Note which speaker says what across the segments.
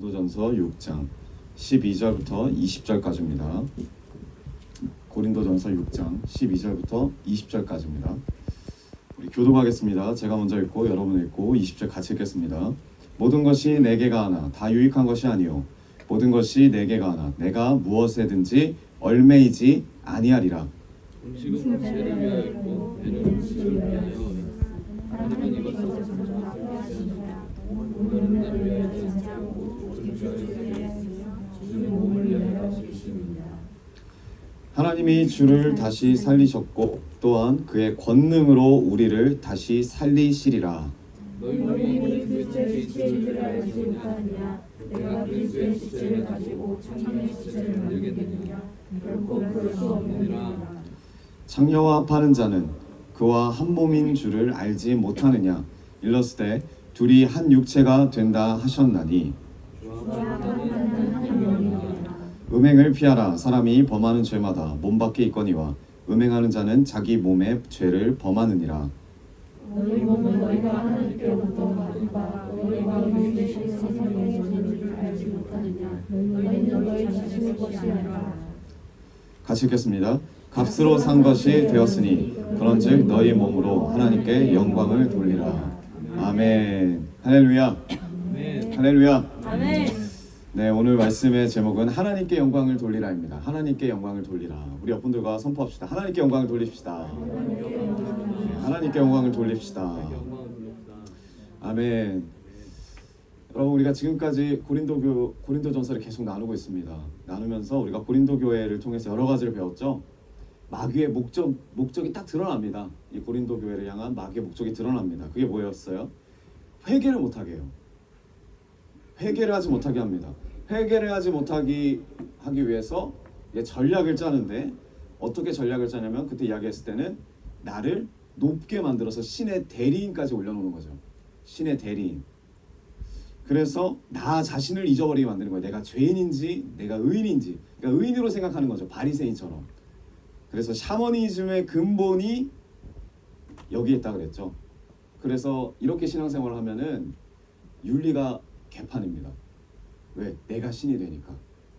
Speaker 1: 고린도전서 6장 12절부터 20절까지입니다. 고린도전서 6장 12절부터 20절까지입니다. 우리 교독하겠습니다. 제가 먼저 읽고 여러분 읽고 20절 같이 읽겠습니다. 모든 것이 내게가 하나 다 유익한 것이 아니요 모든 것이 내게가 하나 내가 무엇에든지 얼매이지 아니하리라.
Speaker 2: 음식은 죄를 위하여 있고 배는 음식을 위하여 하나님은 이것을 몸은 나를 위하여 주지 않고 오직 주를 위하여 주는 몸을 위하여 주십니다.
Speaker 1: 하나님이 주를 다시 살리셨고 또한 그의 권능으로 우리를 다시 살리시리라.
Speaker 2: 너희 몸이 그리스도의 지체를 알지 못하느냐? 내가 그리스도의 지체를 가지고 창녀의 지체를 만들겠느냐? 결코 그럴 수 없느니라.
Speaker 1: 창녀와 파는 자는 그와 한 몸인 줄을 알지 못하느냐? 일렀으되 둘이 한 육체가 된다 하셨나니 음행을 피하라. 사람이 범하는 죄마다 몸 밖에 있거니와 음행하는 자는 자기 몸의 죄를 범하느니라.
Speaker 3: 너희 몸은 너희가 하나님께로부터 받은 바 너희 마음이 되신 세상의 전부를 알지 못하느냐? 너희는 너희 자신의 것이 아니라.
Speaker 1: 같이 읽겠습니다. 값으로 산 것이 되었으니 그런즉 너희 몸으로 하나님께 영광을 돌리라. 아멘. 할렐루야. 할렐루야.
Speaker 3: 아멘.
Speaker 1: 네, 오늘 말씀의 제목은 하나님께 영광을 돌리라입니다. 하나님께 영광을 돌리라. 우리 옆분들과 선포합시다. 하나님께 영광을 돌립시다. 네, 하나님께 영광을 돌립시다. 아멘. 여러분, 우리가 지금까지 고린도전서를 계속 나누고 있습니다. 나누면서 우리가 고린도 교회를 통해서 여러 가지를 배웠죠. 마귀의 목적이 딱 드러납니다. 이 고린도 교회를 향한 마귀의 목적이 드러납니다. 그게 뭐였어요? 회개를 못하게 해요. 회개를 하지 못하게 합니다. 회개를 하지 못하게 하기 위해서 전략을 짜는데, 어떻게 전략을 짜냐면 그때 이야기했을 때는 나를 높게 만들어서 신의 대리인까지 올려놓는 거죠. 신의 대리인. 그래서 나 자신을 잊어버리게 만드는 거예요. 내가 죄인인지 내가 의인인지. 그러니까 의인으로 생각하는 거죠. 바리새인처럼. 그래서 샤머니즘의 근본이 여기에 있다 그랬죠. 그래서 이렇게 신앙생활을 하면은 윤리가 개판입니다. 왜? 내가 신이 되니까.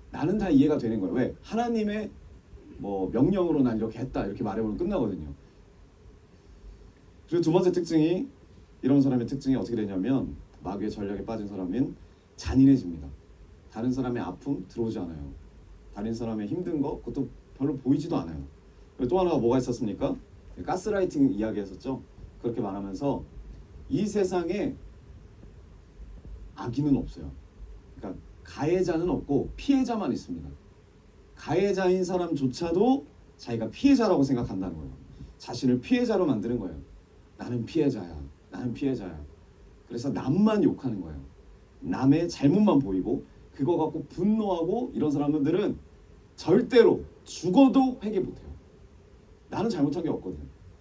Speaker 1: 나는 다 이해가 되는 거예요. 왜? 하나님의 명령으로 난 이렇게 했다 이렇게 말해보면 끝나거든요. 그리고 두 번째 특징이, 이런 사람의 특징이 어떻게 되냐면 마귀의 전략에 빠진 사람은 잔인해집니다. 다른 사람의 아픔 들어오지 않아요. 다른 사람의 힘든 거 그것도 별로 보이지도 않아요. 그리고 또 하나가 뭐가 있었습니까? 가스라이팅 이야기했었죠. 그렇게 말하면서 이 세상에 악인은 없어요. 그러니까 가해자는 없고 피해자만 있습니다. 가해자인 사람조차도 자기가 피해자라고 생각한다는 거예요. 자신을 피해자로 만드는 거예요. 나는 피해자야. 나는 피해자야. 그래서 남만 욕하는 거예요. 남의 잘못만 보이고 그거 갖고 분노하고 이런 사람들은 절대로 죽어도 회개 못해요. 나는 잘못한 게 없거든.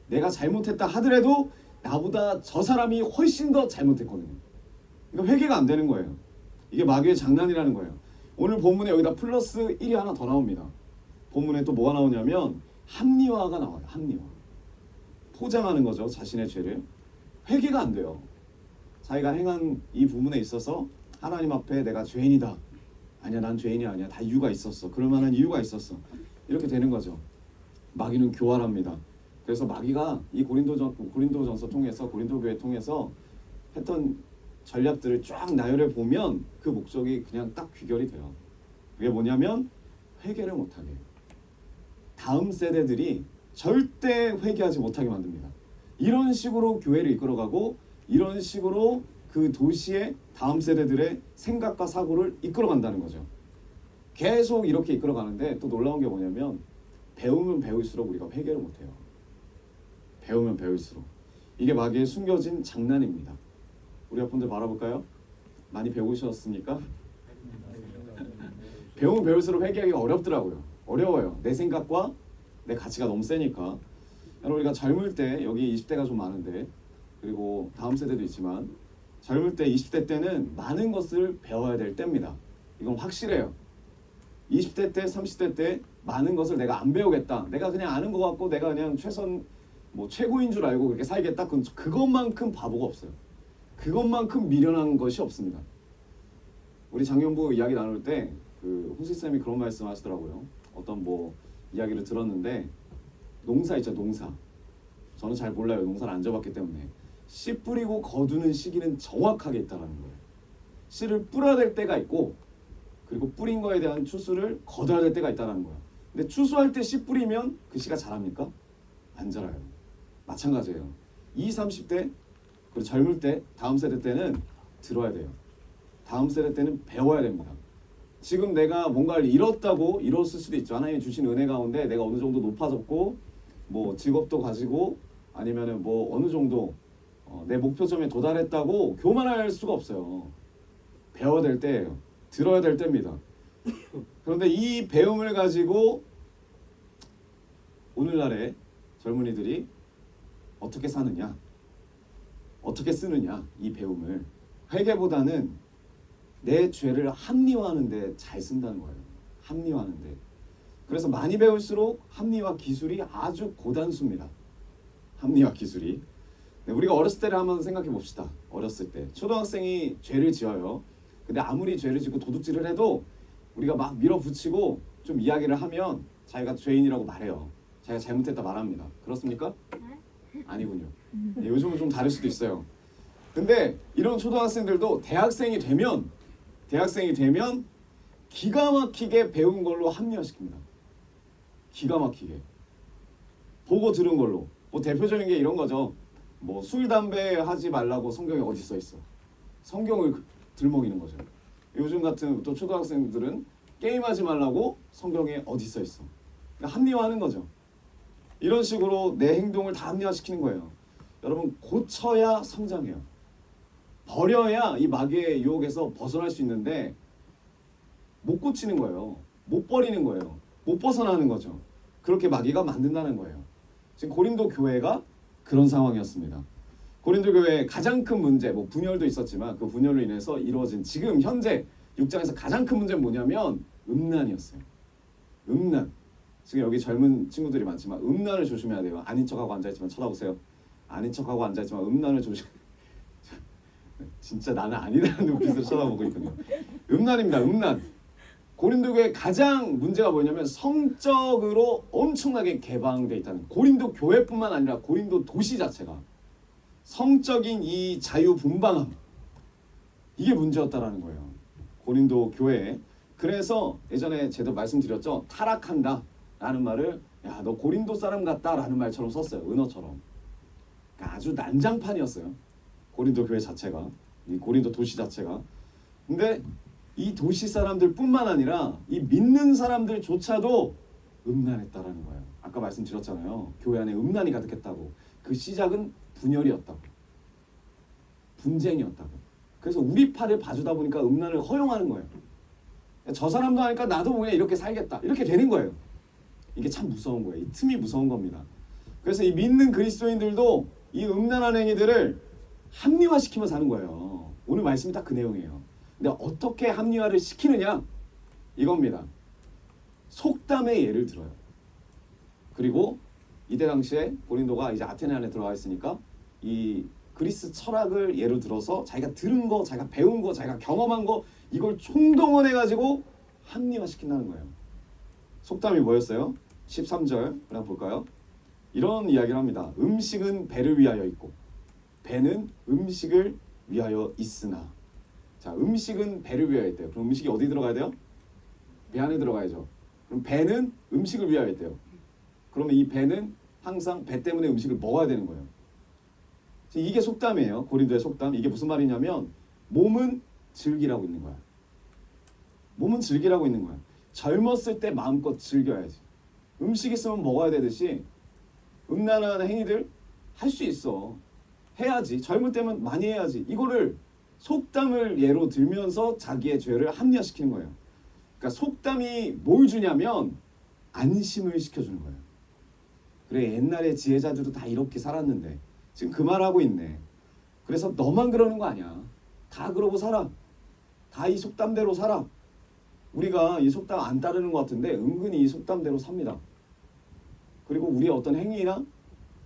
Speaker 1: 내가 잘못했다 하더라도 나보다 저 사람이 훨씬 더 잘못했거든요. 그러니까 회개가 안 되는 거예요. 이게 마귀의 장난이라는 거예요. 오늘 본문에 여기다 플러스 1이 하나 더 나옵니다. 본문에 또 뭐가 나오냐면 합리화가 나와요. 합리화. 포장하는 거죠. 자신의 죄를. 회개가 안 돼요. 자기가 행한 이 부분에 있어서 하나님 앞에 내가 죄인이다. 아니야, 난 죄인이 아니야. 다 이유가 있었어. 그럴 만한 이유가 있었어. 이렇게 되는 거죠. 마귀는 교활합니다. 그래서 마귀가 이 고린도전서 통해서, 고린도 교회 통해서 했던 전략들을 쫙 나열해 보면 그 목적이 그냥 딱 귀결이 돼요. 그게 뭐냐면 회개를 못하게 해요. 다음 세대들이 절대 회개하지 못하게 만듭니다. 이런 식으로 교회를 이끌어가고 이런 식으로 그 도시의 다음 세대들의 생각과 사고를 이끌어간다는 거죠. 계속 이렇게 이끌어가는데 또 놀라운 게 뭐냐면 배우면 배울수록 우리가 회개를 못해요. 배우면 배울수록. 이게 마귀의 숨겨진 장난입니다. 우리 여러분들 바라볼까요? 많이 배우셨습니까? 배우면 배울수록 회개하기가 어렵더라고요. 어려워요. 내 생각과 내 가치가 너무 세니까. 여러분, 우리가 젊을 때, 여기 20대가 좀 많은데, 그리고 다음 세대도 있지만 젊을 때 20대 때는 많은 것을 배워야 될 때입니다. 이건 확실해요. 20대 때 30대 때 많은 것을 내가 안 배우겠다. 내가 그냥 아는 것 같고 내가 그냥 최고인 줄 알고 그렇게 살겠다. 그것만큼 바보가 없어요. 그것만큼 미련한 것이 없습니다. 우리 장년부 이야기 나눌 때 그 홍식 쌤이 그런 말씀하시더라고요. 어떤 뭐 이야기를 들었는데 농사 있죠, 농사. 저는 잘 몰라요. 농사를 안 져봤기 때문에. 씨 뿌리고 거두는 시기는 정확하게 있다라는 거예요. 씨를 뿌려야 될 때가 있고 그리고 뿌린 거에 대한 추수를 거둬야 될 때가 있다는 거야. 근데 추수할 때 씨 뿌리면 그 씨가 자랍니까? 안 자라요. 마찬가지예요. 20, 30대 그리고 젊을 때 다음 세대 때는 들어야 돼요. 다음 세대 때는 배워야 됩니다. 지금 내가 뭔가를 잃었다고 잃었을 수도 있죠. 하나님이 주신 은혜 가운데 내가 어느 정도 높아졌고 뭐 직업도 가지고 아니면은 뭐 어느 정도 내 목표점에 도달했다고 교만할 수가 없어요. 배워야 될 때예요. 들어야 될 때입니다. 그런데 이 배움을 가지고 오늘날의 젊은이들이 어떻게 사느냐, 어떻게 쓰느냐, 이 배움을 회개보다는 내 죄를 합리화하는데 잘 쓴다는 거예요. 합리화하는데. 그래서 많이 배울수록 합리화 기술이 아주 고단수입니다. 합리화 기술이. 네, 우리가 어렸을 때를 한번 생각해 봅시다. 어렸을 때 초등학생이 죄를 지어요. 근데 아무리 죄를 짓고 도둑질을 해도 우리가 막 밀어붙이고 좀 이야기를 하면 자기가 죄인이라고 말해요. 자기가 잘못했다 말합니다. 그렇습니까? 아니군요. 네, 요즘은 좀 다를 수도 있어요. 근데 이런 초등학생들도 대학생이 되면 기가 막히게 배운 걸로 합리화시킵니다. 기가 막히게. 보고 들은 걸로. 뭐 대표적인 게 이런 거죠. 뭐 술, 담배 하지 말라고 성경에 어디 써 있어. 성경을 들먹이는 거죠. 요즘 같은 또 초등학생들은 게임하지 말라고 성경에 어디 써 있어. 그러니까 합리화하는 거죠. 이런 식으로 내 행동을 다 합리화시키는 거예요. 여러분 고쳐야 성장해요. 버려야 이 마귀의 유혹에서 벗어날 수 있는데 못 고치는 거예요. 못 버리는 거예요. 못 벗어나는 거죠. 그렇게 마귀가 만든다는 거예요. 지금 고린도 교회가 그런 상황이었습니다. 고린도 교회의 가장 큰 문제, 뭐 분열도 있었지만 그 분열로 인해서 이루어진 지금 현재 6장에서 가장 큰 문제는 뭐냐면 음란이었어요. 음란. 지금 여기 젊은 친구들이 많지만 음란을 조심해야 돼요. 아닌 척하고 앉아있지만 쳐다보세요. 아닌 척하고 앉아있지만 음란을 조심. 진짜 나는 아니라는 눈빛으로 쳐다보고 있거든요. 음란입니다. 음란. 고린도 교회 가장 문제가 뭐냐면 성적으로 엄청나게 개방돼 있다는. 고린도 교회뿐만 아니라 고린도 도시 자체가 성적인 이 자유분방함, 이게 문제였다라는 거예요. 고린도 교회. 그래서 예전에 제가 말씀드렸죠. 타락한다 라는 말을 야, 너 고린도 사람 같다 라는 말처럼 썼어요. 은어처럼. 그러니까 아주 난장판이었어요. 고린도 교회 자체가, 이 고린도 도시 자체가. 근데 이 도시 사람들 뿐만 아니라 이 믿는 사람들조차도 음란했다라는 거예요. 아까 말씀드렸잖아요. 교회 안에 음란이 가득했다고. 그 시작은 분열이었다고. 분쟁이었다고. 그래서 우리 팔을 봐주다 보니까 음란을 허용하는 거예요. 저 사람도 하니까 나도 그냥 이렇게 살겠다. 이렇게 되는 거예요. 이게 참 무서운 거예요. 이 틈이 무서운 겁니다. 그래서 이 믿는 그리스도인들도 이 음란한 행위들을 합리화시키면서 사는 거예요. 오늘 말씀이 딱 그 내용이에요. 근데 어떻게 합리화를 시키느냐? 이겁니다. 속담의 예를 들어요. 그리고 이때 당시에 고린도가 이제 아테네 안에 들어가 있으니까 이 그리스 철학을 예로 들어서 자기가 들은 거, 자기가 배운 거, 자기가 경험한 거 이걸 총동원해가지고 합리화시킨다는 거예요. 속담이 뭐였어요? 13절 그냥 볼까요? 이런 이야기를 합니다. 음식은 배를 위하여 있고 배는 음식을 위하여 있으나. 자, 음식은 배를 위하여 있대요. 그럼 음식이 어디 들어가야 돼요? 배 안에 들어가야죠. 그럼 배는 음식을 위하여 있대요. 그러면 이 배는 항상 배 때문에 음식을 먹어야 되는 거예요. 이게 속담이에요. 고린도의 속담. 이게 무슨 말이냐면 몸은 즐기라고 있는 거야. 몸은 즐기라고 있는 거야. 젊었을 때 마음껏 즐겨야지. 음식 있으면 먹어야 되듯이 음란한 행위들 할 수 있어. 해야지. 젊을 때면 많이 해야지. 이거를 속담을 예로 들면서 자기의 죄를 합리화시키는 거예요. 그러니까 속담이 뭘 주냐면 안심을 시켜주는 거예요. 그래, 옛날에 지혜자들도 다 이렇게 살았는데 지금 그 말하고 있네. 그래서 너만 그러는 거 아니야. 다 그러고 살아. 다 이 속담대로 살아. 우리가 이 속담 안 따르는 것 같은데 은근히 이 속담대로 삽니다. 그리고 우리의 어떤 행위나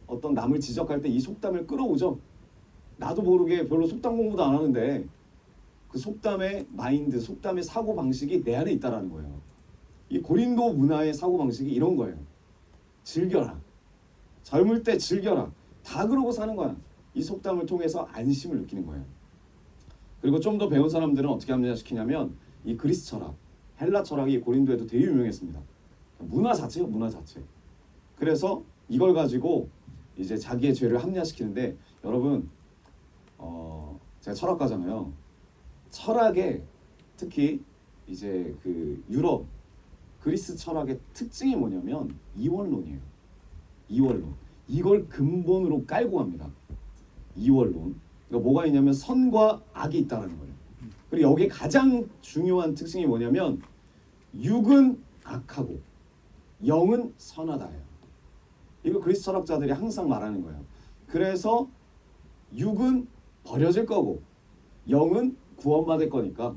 Speaker 1: 어떤 남을 지적할 때 이 속담을 끌어오죠. 나도 모르게 별로 속담 공부도 안 하는데 그 속담의 마인드, 속담의 사고 방식이 내 안에 있다라는 거예요. 이 고린도 문화의 사고 방식이 이런 거예요. 즐겨라. 젊을 때 즐겨라. 다 그러고 사는 거야. 이 속담을 통해서 안심을 느끼는 거예요. 그리고 좀 더 배운 사람들은 어떻게 합리화시키냐면 이 그리스 철학, 헬라 철학이 고린도에도 되게 유명했습니다. 문화 자체요, 문화 자체. 그래서 이걸 가지고 이제 자기의 죄를 합리화시키는데 여러분, 제가 철학가잖아요. 철학에 특히 이제 그 유럽 그리스 철학의 특징이 뭐냐면 이원론이에요. 이원론. 이걸 근본으로 깔고 갑니다. 이원론. 그러니까 뭐가 있냐면 선과 악이 있다는 거예요. 그리고 여기에 가장 중요한 특징이 뭐냐면 육은 악하고 영은 선하다예요. 이거 그리스 철학자들이 항상 말하는 거예요. 그래서 육은 버려질 거고 영은 구원받을 거니까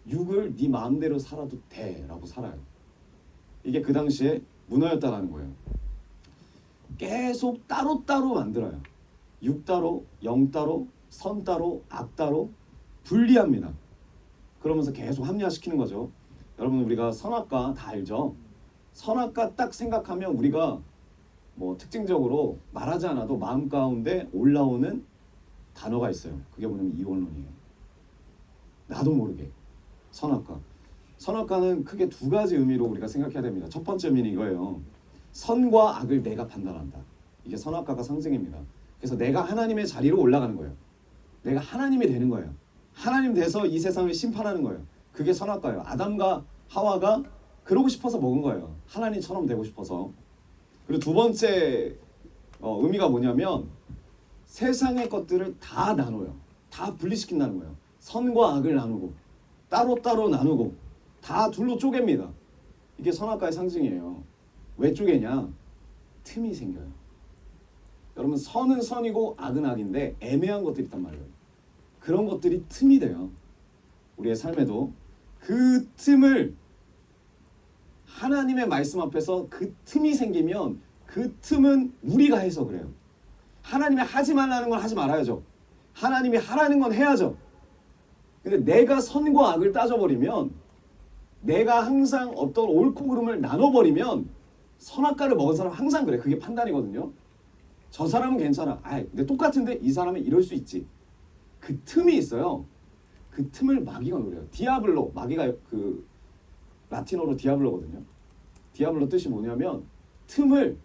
Speaker 1: 육을 네 마음대로 살아도 돼라고 살아요. 이게 그 당시에 문화였다라는 거예요. 계속 따로따로 만들어요. 육 따로, 영 따로, 선 따로, 악 따로 분리합니다. 그러면서 계속 합리화시키는 거죠. 여러분 우리가 선악과 다 알죠? 선악과 딱 생각하면 우리가 뭐 특징적으로 말하지 않아도 마음 가운데 올라오는 단어가 있어요. 그게 뭐냐면 이원론이에요. 나도 모르게 선악과. 선악과는 크게 두 가지 의미로 우리가 생각해야 됩니다. 첫 번째 의미는 이거예요. 선과 악을 내가 판단한다. 이게 선악과가 상징입니다. 그래서 내가 하나님의 자리로 올라가는 거예요. 내가 하나님이 되는 거예요. 하나님 돼서 이 세상을 심판하는 거예요. 그게 선악과예요. 아담과 하와가 그러고 싶어서 먹은 거예요. 하나님처럼 되고 싶어서. 그리고 두 번째 의미가 뭐냐면 세상의 것들을 다 나눠요. 다 분리시킨다는 거예요. 선과 악을 나누고 따로따로 나누고 다 둘로 쪼갭니다. 이게 선악과의 상징이에요. 왜 쪼개냐? 틈이 생겨요. 여러분 선은 선이고 악은 악인데 애매한 것들이 있단 말이에요. 그런 것들이 틈이 돼요. 우리의 삶에도 그 틈을 하나님의 말씀 앞에서 그 틈이 생기면 그 틈은 우리가 해서 그래요. 하나님이 하지 말라는 건 하지 말아야죠. 하나님이 하라는 건 해야죠. 근데 내가 선과 악을 따져버리면 내가 항상 어떤 옳고 그름을 나눠버리면 선악과를 먹은 사람 항상 그래. 그게 판단이거든요. 저 사람은 괜찮아. 근데 똑같은데 이 사람은 이럴 수 있지. 그 틈이 있어요. 그 틈을 마귀가 노려요. 디아블로, 마귀가 그 라틴어로 디아블로거든요. 디아블로 뜻이 뭐냐면 틈을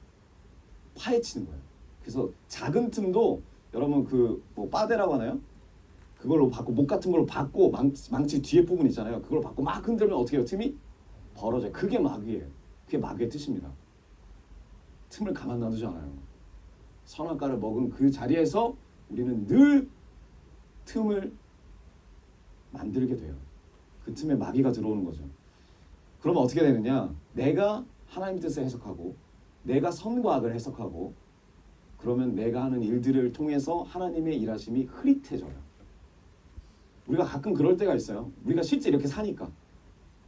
Speaker 1: 파헤치는 거예요. 그래서 작은 틈도 여러분 그 뭐 빠데라고 하나요? 그걸로 받고 목 같은 걸로 받고 망치 뒤에 부분 있잖아요. 그걸 받고 막 흔들면 어떻게 해요? 틈이 벌어져요. 그게 마귀예요. 그게 마귀의 뜻입니다. 틈을 가만 놔두지 않아요. 선악과를 먹은 그 자리에서 우리는 늘 틈을 만들게 돼요. 그 틈에 마귀가 들어오는 거죠. 그러면 어떻게 되느냐? 내가 하나님 뜻을 해석하고 내가 선과 악을 해석하고 그러면 내가 하는 일들을 통해서 하나님의 일하심이 흐릿해져요. 우리가 가끔 그럴 때가 있어요. 우리가 실제 이렇게 사니까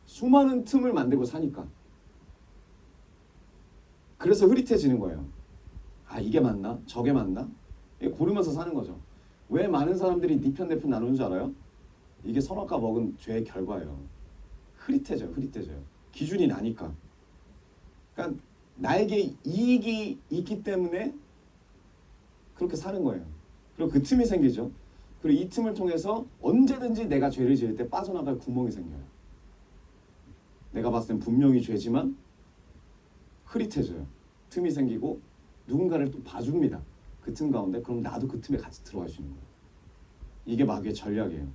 Speaker 1: 수많은 틈을 만들고 사니까 그래서 흐릿해지는 거예요. 이게 맞나? 저게 맞나? 고르면서 사는 거죠. 왜 많은 사람들이 네 편 내 편 나누는 줄 알아요? 이게 선악과 먹은 죄의 결과예요. 흐릿해져요. 흐릿해져요. 기준이 나니까. 그러니까 나에게 이익이 있기 때문에 그렇게 사는 거예요. 그리고 그 틈이 생기죠. 그리고 이 틈을 통해서 언제든지 내가 죄를 지을 때 빠져나갈 구멍이 생겨요. 내가 봤을 땐 분명히 죄지만 흐릿해져요. 틈이 생기고 누군가를 또 봐줍니다. 그 틈 가운데. 그럼 나도 그 틈에 같이 들어갈 수 있는 거예요. 이게 마귀의 전략이에요.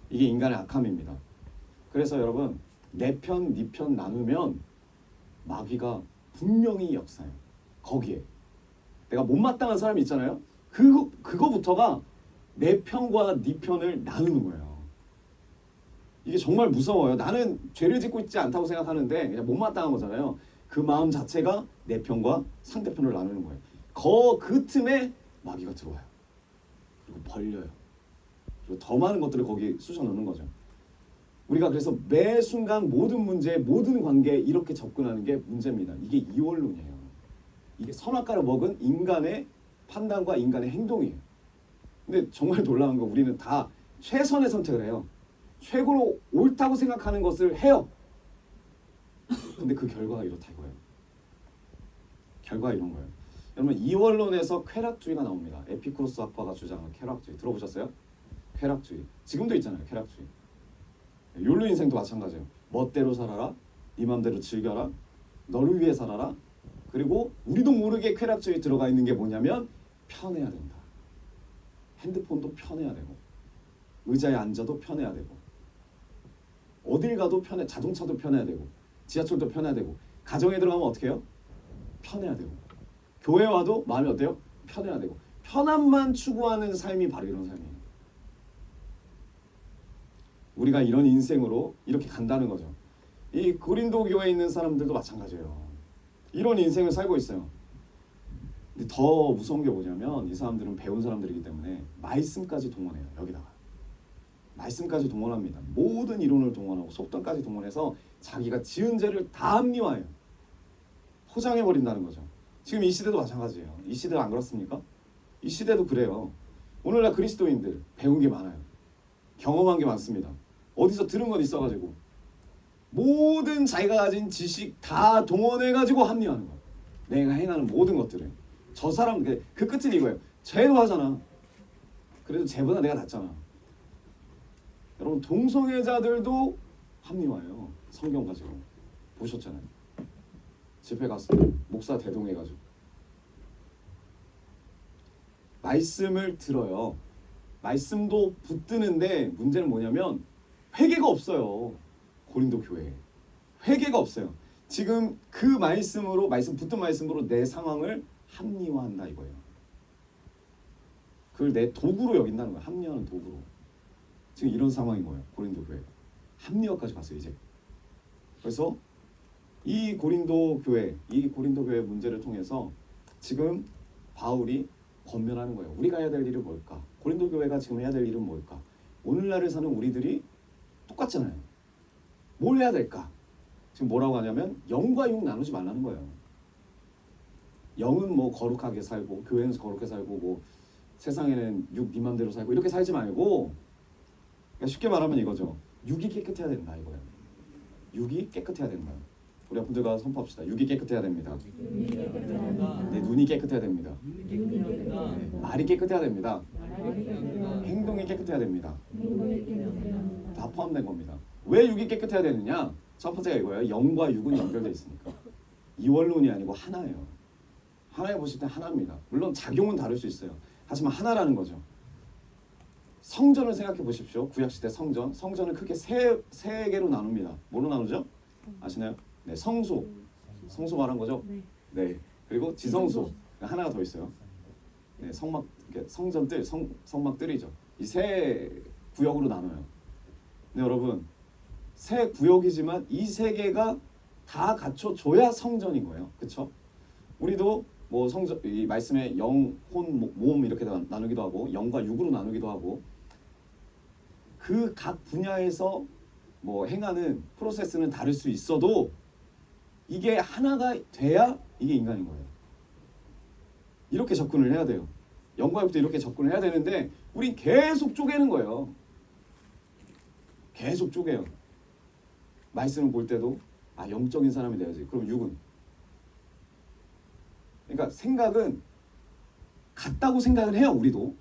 Speaker 1: 이게 인간의 악함입니다. 그래서 여러분 내 편, 네 편 나누면 마귀가 분명히 역사해요. 거기에 내가 못마땅한 사람이 있잖아요. 그거부터가 내 편과 네 편을 나누는 거예요. 이게 정말 무서워요. 나는 죄를 짓고 있지 않다고 생각하는데 그냥 못마땅한 거잖아요. 그 마음 자체가 내 편과 상대편을 나누는 거예요. 그 틈에 마귀가 들어와요. 그리고 벌려요. 그리고 더 많은 것들을 거기 쑤셔 넣는 거죠. 우리가 그래서 매 순간 모든 문제, 모든 관계에 이렇게 접근하는 게 문제입니다. 이게 이원론이에요. 이게 선악과를 먹은 인간의 판단과 인간의 행동이에요. 근데 정말 놀라운 거 우리는 다 최선의 선택을 해요. 최고로 옳다고 생각하는 것을 해요. 근데 그 결과가 이렇다 이거예요. 결과가 이런 거예요. 여러분 이원론에서 쾌락주의가 나옵니다. 에피쿠로스 학파가 주장하는 쾌락주의 들어보셨어요? 쾌락주의. 지금도 있잖아요. 쾌락주의. 욜로 인생도 마찬가지예요. 멋대로 살아라. 네 맘대로 즐겨라. 너를 위해 살아라. 그리고 우리도 모르게 쾌락주의 들어가 있는 게 뭐냐면 편해야 된다. 핸드폰도 편해야 되고 의자에 앉아도 편해야 되고 어딜 가도 편해. 자동차도 편해야 되고 지하철도 편해야 되고 가정에 들어가면 어떻게 해요? 편해야 되고 교회 와도 마음이 어때요? 편해야 되고 편함만 추구하는 삶이 바로 이런 삶이에요. 우리가 이런 인생으로 이렇게 간다는 거죠. 이 고린도 교회에 있는 사람들도 마찬가지예요. 이런 인생을 살고 있어요. 근데 더 무서운 게 뭐냐면 이 사람들은 배운 사람들이기 때문에 말씀까지 동원해요. 여기다가 말씀까지 동원합니다. 모든 이론을 동원하고 속담까지 동원해서 자기가 지은 죄를 다 합리화해요. 포장해버린다는 거죠. 지금 이 시대도 마찬가지예요. 이 시대도 안 그렇습니까? 이 시대도 그래요. 오늘날 그리스도인들 배운 게 많아요. 경험한 게 많습니다. 어디서 들은 건 있어가지고 모든 자기가 가진 지식 다 동원해가지고 합리화하는 거예요. 내가 행하는 모든 것들을. 저 사람 그 끝은 이거예요. 쟤도 하잖아. 그래도 쟤보다 내가 낫잖아. 여러분 동성애자들도 합리화해요. 성경 가지고. 보셨잖아요. 집회 갔을 때 목사 대동해가지고 말씀을 들어요. 말씀도 붙드는데 문제는 뭐냐면 회개가 없어요. 고린도 교회에 회개가 없어요. 지금 그 말씀으로 말씀 붙든 말씀으로 내 상황을 합리화한다 이거예요. 그걸 내 도구로 여긴다는 거예요. 합리화하는 도구로. 지금 이런 상황인 거예요. 고린도 교회 합리화까지 갔어요 이제. 그래서 이 고린도 교회 문제를 통해서 지금 바울이 권면하는 거예요. 우리가 해야 될 일은 뭘까? 고린도 교회가 지금 해야 될 일은 뭘까? 오늘날을 사는 우리들이 똑같잖아요. 뭘 해야 될까? 지금 뭐라고 하냐면 영과 육 나누지 말라는 거예요. 영은 뭐 거룩하게 살고 교회는 거룩하게 살고 뭐 세상에는 육 네 맘대로 살고 이렇게 살지 말고 그러니까 쉽게 말하면 이거죠. 육이 깨끗해야 된다 이거예요. 육이 깨끗해야 된다. 우리 분들과 선포합시다. 육이 깨끗해야 됩니다. 네, 눈이 깨끗해야 됩니다. 네, 말이 깨끗해야 됩니다. 행동이 깨끗해야 됩니다. 다 포함된 겁니다. 왜 육이 깨끗해야 되느냐? 첫 번째가 이거예요. 영과 육은 연결되어 있으니까. 이원론이 아니고 하나예요. 하나에 보실 때 하나입니다. 물론 작용은 다를 수 있어요. 하지만 하나라는 거죠. 성전을 생각해 보십시오. 구약시대 성전을 크게 세 개로 나눕니다. 뭐로 나누죠? 아시나요? 네, 성소 말한 거죠? 네. 그리고 지성소 하나가 더 있어요. 네, 성막 성전뜰 성막뜰이죠. 이 세 구역으로 나눠요. 근데 여러분 세 구역이지만 이 세 개가 다 갖춰줘야 성전인 거예요. 그렇죠? 우리도 뭐 성전 이 말씀에 영, 혼, 몸 이렇게 나누기도 하고 영과 육으로 나누기도 하고 그 각 분야에서 뭐 행하는 프로세스는 다를 수 있어도 이게 하나가 돼야 이게 인간인 거예요. 이렇게 접근을 해야 돼요. 영과 육도 이렇게 접근을 해야 되는데 우린 계속 쪼개는 거예요. 계속 쪼개요. 말씀을 볼 때도 영적인 사람이 돼야지. 그럼 육은? 그러니까 생각은 같다고 생각을 해요. 우리도.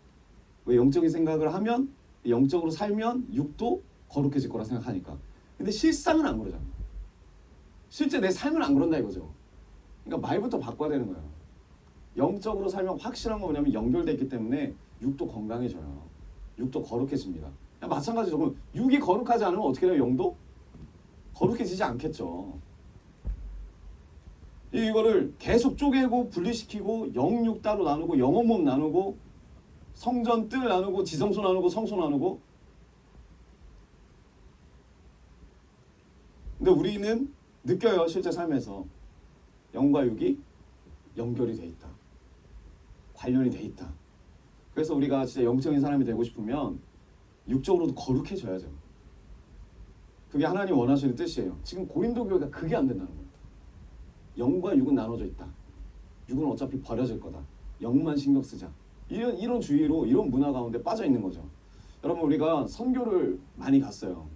Speaker 1: 왜 영적인 생각을 하면 영적으로 살면 육도 거룩해질 거라 생각하니까. 근데 실상은 안 그러잖아요. 실제 내 삶은 안 그런다 이거죠. 그러니까 말부터 바꿔야 되는 거예요. 영적으로 살면 확실한 거 뭐냐면 연결돼 있기 때문에 육도 건강해져요. 육도 거룩해집니다. 마찬가지죠. 그럼 육이 거룩하지 않으면 어떻게 돼요? 영도? 거룩해지지 않겠죠. 이거를 계속 쪼개고 분리시키고 영육 따로 나누고 영혼몸 나누고 성전 뜰 나누고 지성소 나누고 성소 나누고. 근데 우리는 느껴요. 실제 삶에서 영과 육이 연결이 돼 있다. 관련이 돼 있다. 그래서 우리가 진짜 영적인 사람이 되고 싶으면 육적으로도 거룩해져야죠. 그게 하나님 원하시는 뜻이에요. 지금 고린도 교회가 그게 안 된다는 겁니다. 영과 육은 나눠져 있다. 육은 어차피 버려질 거다. 영만 신경 쓰자. 이런 주의로 이런 문화 가운데 빠져 있는 거죠. 여러분 우리가 선교를 많이 갔어요.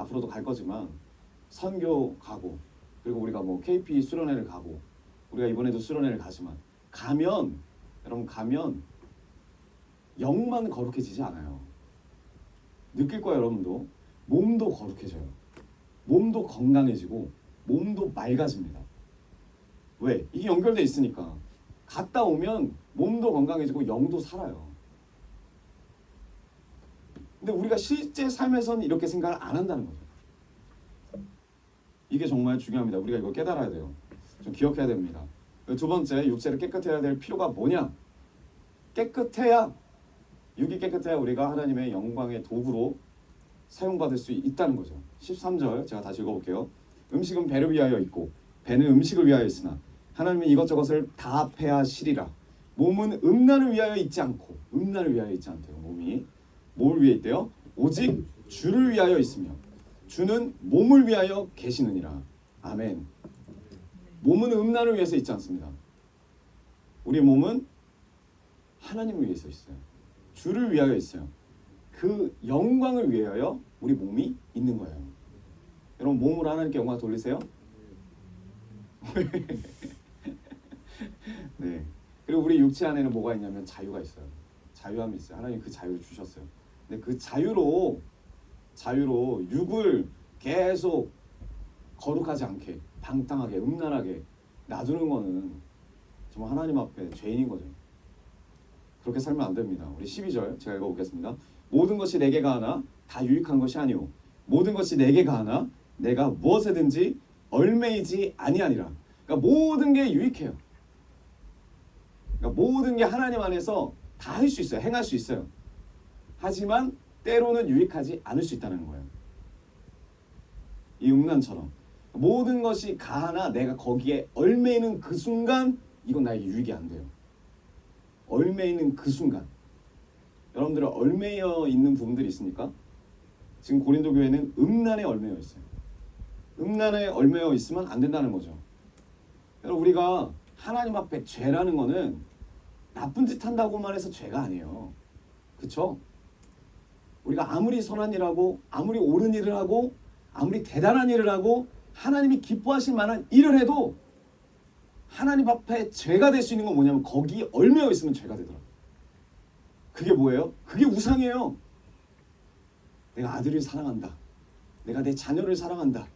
Speaker 1: 앞으로도 갈 거지만 선교 가고 그리고 우리가 뭐 KP 수련회를 가고 우리가 이번에도 수련회를 가지만 여러분 가면 영만 거룩해지지 않아요. 느낄 거예요. 여러분도 몸도 거룩해져요. 몸도 건강해지고 몸도 맑아집니다. 왜? 이게 연결돼 있으니까. 갔다 오면 몸도 건강해지고 영도 살아요. 근데 우리가 실제 삶에서는 이렇게 생각을 안 한다는 거죠. 이게 정말 중요합니다. 우리가 이거 깨달아야 돼요. 좀 기억해야 됩니다. 두 번째, 육체를 깨끗해야 될 필요가 뭐냐? 깨끗해야, 육이 깨끗해야 우리가 하나님의 영광의 도구로 사용받을 수 있다는 거죠. 13절 제가 다시 읽어볼게요. 음식은 배를 위하여 있고 배는 음식을 위하여 있으나 하나님은 이것저것을 다 패하시리라. 몸은 음란을 위하여 있지 않고, 음란을 위하여 있지 않대요. 몸이 뭘 위해 있대요? 오직 주를 위하여 있으며 주는 몸을 위하여 계시느니라. 아멘. 몸은 음란을 위해서 있지 않습니다. 우리 몸은 하나님을 위해서 있어요. 주를 위하여 있어요. 그 영광을 위하여 우리 몸이 있는 거예요. 여러분 몸으로 하나님께 영광 돌리세요. 네. 그리고 우리 육체 안에는 뭐가 있냐면 자유가 있어요. 자유함이 있어요. 하나님 그 자유를 주셨어요. 근데 그 자유로 육을 계속 거룩하지 않게 방탕하게 음란하게 놔두는 거는 정말 하나님 앞에 죄인인 거죠. 그렇게 살면 안 됩니다. 우리 12절 제가 읽어보겠습니다. 모든 것이 내게 가하나 다 유익한 것이 아니오 모든 것이 내게 가하나 내가 무엇에든지 얽매이지 아니하니라. 그러니까 모든 게 유익해요. 그러니까 모든 게 하나님 안에서 다 할 수 있어요. 행할 수 있어요. 하지만 때로는 유익하지 않을 수 있다는 거예요. 이 음란처럼 모든 것이 가하나 내가 거기에 얽매이는 그 순간 이건 나에게 유익이 안 돼요. 얽매이는 그 순간 여러분들은 얽매여 있는 부분들이 있습니까? 지금 고린도 교회는 음란에 얽매여 있어요. 음란에 얽매여 있으면 안 된다는 거죠. 여러분 우리가 하나님 앞에 죄라는 거는 나쁜 짓 한다고만 해서 죄가 아니에요. 그렇죠? 우리가 아무리 선한 일하고 아무리 옳은 일을 하고 아무리 대단한 일을 하고 하나님이 기뻐하실 만한 일을 해도 하나님 앞에 죄가 될 수 있는 건 뭐냐면 거기에 얽매여 있으면 죄가 되더라고요. 그게 뭐예요? 그게 우상이에요. 내가 아들을 사랑한다. 내가 내 자녀를 사랑한다.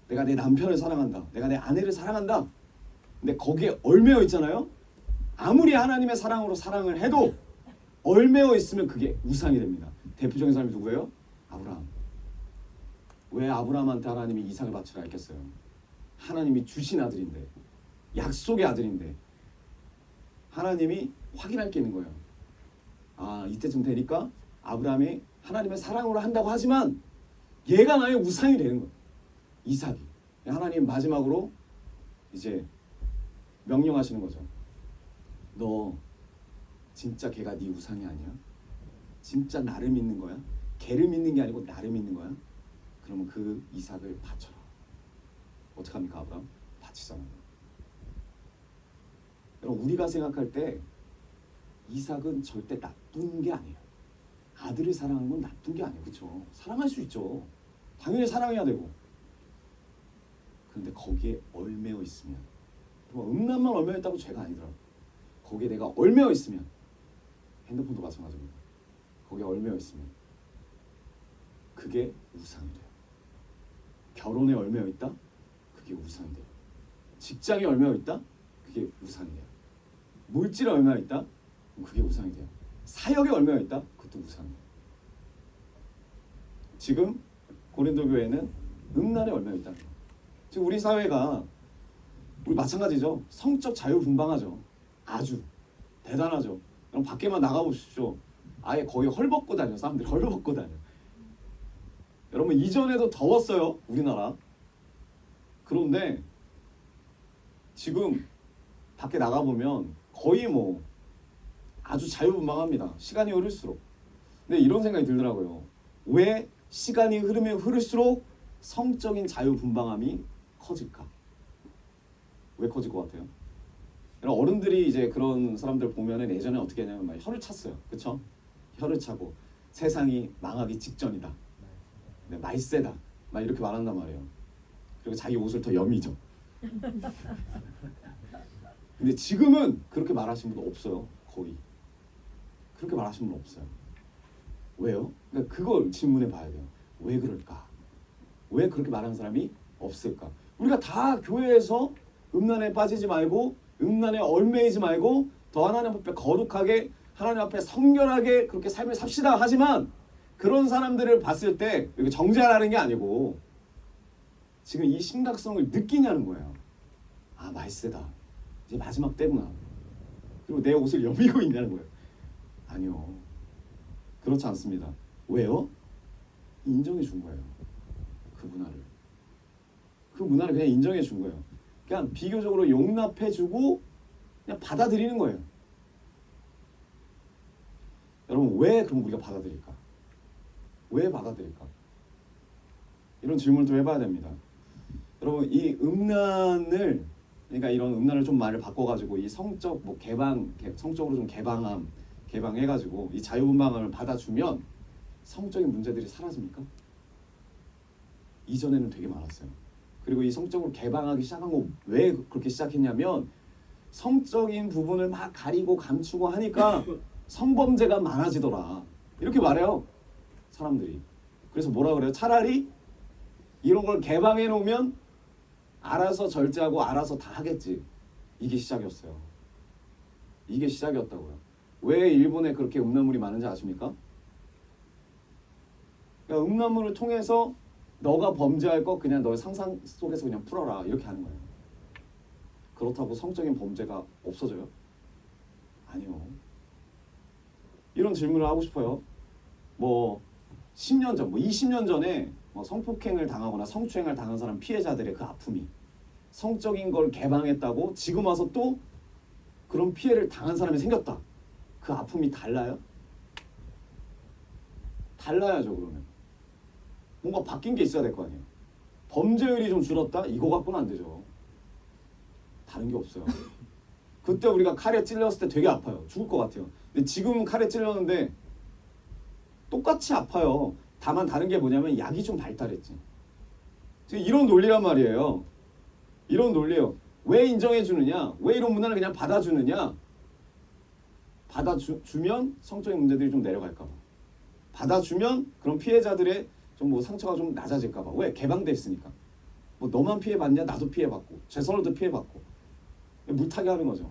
Speaker 1: 내가 내 남편을 사랑한다. 내가 내 아내를 사랑한다. 근데 거기에 얽매여 있잖아요. 아무리 하나님의 사랑으로 사랑을 해도 얽매여 있으면 그게 우상이 됩니다. 대표적인 사람이 누구예요? 아브라함. 왜 아브라함한테 하나님이 이삭을 바치라 했겠어요? 하나님이 주신 아들인데, 약속의 아들인데 하나님이 확인할 게 있는 거예요. 아, 이때쯤 되니까 아브라함이 하나님의 사랑으로 한다고 하지만 얘가 나의 우상이 되는 거예요. 이삭이. 하나님 마지막으로 이제 명령하시는 거죠. 너 진짜 걔가 네 우상이 아니야? 진짜 나를 믿는 거야? 걔를 믿는 게 아니고 나를 믿는 거야? 그러면 그 이삭을 바쳐라. 어떻게 합니까? 아브라함? 바치잖아요. 여러분 우리가 생각할 때 이삭은 절대 나쁜 게 아니에요. 아들을 사랑하는 건 나쁜 게 아니에요. 그렇죠? 사랑할 수 있죠. 당연히 사랑해야 되고. 그런데 거기에 얽매여 있으면 음란만 얽매여 있다고 죄가 아니더라고요. 거기에 내가 얽매여 있으면 핸드폰도 마찬가지입니다. 거기에 얽매여 있으면 그게 우상이 돼요. 결혼에 얽매여 있다? 그게 우상이 돼요. 직장에 얽매여 있다? 그게 우상이 돼요. 물질에 얽매여 있다? 그게 우상이 돼요. 사역에 얽매여 있다? 그것도 우상이에요. 지금 고린도 교회는 음란에 얽매여 있다는 거예요. 지금 우리 사회가 우리 마찬가지죠. 성적 자유분방하죠. 아주 대단하죠. 그럼 밖에만 나가보십시오. 아예 거의 헐벗고 다녀요. 사람들이 헐벗고 다녀요. 여러분 이전에도 더웠어요. 우리나라. 그런데 지금 밖에 나가보면 거의 뭐 아주 자유분방합니다. 시간이 흐를수록. 근데 이런 생각이 들더라고요. 왜 시간이 흐르면 흐를수록 성적인 자유분방함이 커질까? 왜 커질 것 같아요? 어른들이 이제 그런 사람들 보면은 예전에 어떻게 했냐면 막 혀를 찼어요. 그렇죠? 혀를 차고 세상이 망하기 직전이다. 네, 말세다. 막 이렇게 말한단 말이에요. 그리고 자기 옷을 더 여미죠. 근데 지금은 그렇게 말하시는 분 없어요. 거의. 그렇게 말하시는 분 없어요. 왜요? 그러니까 그걸 질문해 봐야 돼요. 왜 그럴까? 왜 그렇게 말하는 사람이 없을까? 우리가 다 교회에서 음란에 빠지지 말고 음란에 얽매이지 말고 더 하나님 앞에 거룩하게 하나님 앞에 성결하게 그렇게 삶을 삽시다 하지만 그런 사람들을 봤을 때 이렇게 정죄하라는 게 아니고 지금 이 심각성을 느끼냐는 거예요. 아, 말세다. 이제 마지막 때구나. 그리고 내 옷을 여미고 있냐는 거예요. 아니요. 그렇지 않습니다. 왜요? 인정해 준 거예요. 그 문화를. 그 문화를 그냥 인정해 준 거예요. 그냥 비교적으로 용납해 주고 그냥 받아들이는 거예요. 여러분, 왜 그럼 우리가 받아들일까? 왜 받아들일까? 이런 질문을 좀 해봐야 됩니다. 여러분, 이 음란을, 그러니까 이런 음란을 좀 말을 바꿔가지고 이 성적 뭐 성적으로 좀 개방해가지고 이 자유분방함을 받아주면 성적인 문제들이 사라집니까? 이전에는 되게 많았어요. 그리고 이 성적으로 개방하기 시작한 거 왜 그렇게 시작했냐면 성적인 부분을 막 가리고 감추고 하니까 성범죄가 많아지더라. 이렇게 말해요. 사람들이. 그래서 뭐라 그래요? 차라리 이런 걸 개방해 놓으면 알아서 절제하고 알아서 다 하겠지. 이게 시작이었어요. 이게 시작이었다고요. 왜 일본에 그렇게 음란물이 많은지 아십니까? 그러니까 음란물을 통해서 너가 범죄할 거 그냥 너의 상상 속에서 그냥 풀어라. 이렇게 하는 거예요. 그렇다고 성적인 범죄가 없어져요? 아니요. 이런 질문을 하고 싶어요. 뭐 10년 전, 뭐 20년 전에 뭐 성폭행을 당하거나 성추행을 당한 사람 피해자들의 그 아픔이 성적인 걸 개방했다고 지금 와서 또 그런 피해를 당한 사람이 생겼다. 그 아픔이 달라요? 달라야죠. 그러면 뭔가 바뀐 게 있어야 될 거 아니에요. 범죄율이 좀 줄었다? 이거 갖고는 안 되죠. 다른 게 없어요. 그때 우리가 칼에 찔렸을 때 되게 아파요. 죽을 것 같아요. 근데 지금은 칼에 찔렸는데 똑같이 아파요. 다만 다른 게 뭐냐면 약이 좀 발달했지. 지금 이런 논리란 말이에요. 이런 논리예요. 왜 인정해 주느냐? 왜 이런 문화를 그냥 받아주느냐? 받아주면 성적인 문제들이 좀 내려갈까 봐. 받아주면 그런 피해자들의 좀 뭐 상처가 좀 낮아질까 봐. 왜? 개방돼 있으니까. 뭐 너만 피해받냐? 나도 피해받고 최선호도 피해받고 물타기 하는 거죠.